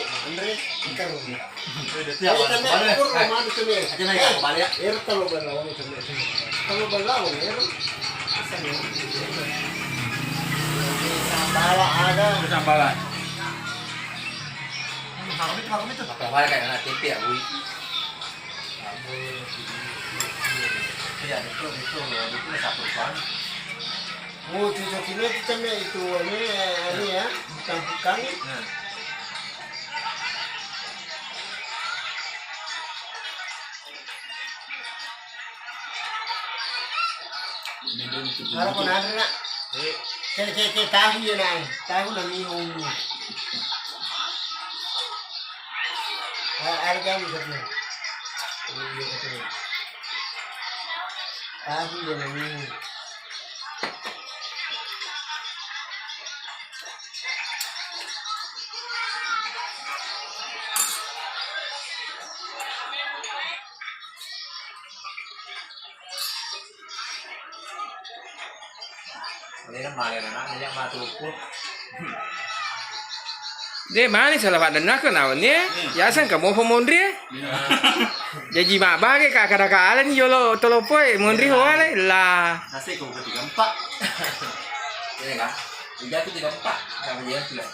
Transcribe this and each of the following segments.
Andre, ikan lo. Udah siap. Kami ukur rumah di sini. Aja naik kembali ya. Air kalau berlawan di sini. Kalau berlawan air, asal ya. Sambala ada. Sambalan. Harum itu. Apa wae kayak anak TV ya, Bui. Iya, itu satu kan. Oh, cocok ini kita itu ini ya, bukan. Kalau pun ada nak, kayak tahu ya nak, tahu nak mihun. Harga misalnya, tahu ya nak mihun. Ini kan malah anak yang matu pun. Dia mana salah pada nak kenal ni? Ya sang kamu pemondri. Jadi mak bagi kak kada ni jolo tolopoi mondri hoale lah. Nasi kau ketiga empat. Ini kan? Tiga tu tiga empat. Sama dia tu lah.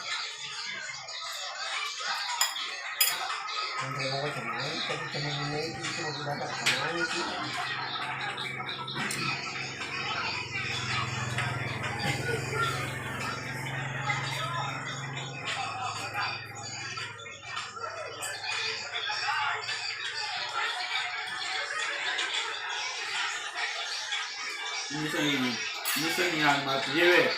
Andre mau ke mana? Kita mau itu mau datang ke mana sih? Ini yang mati je.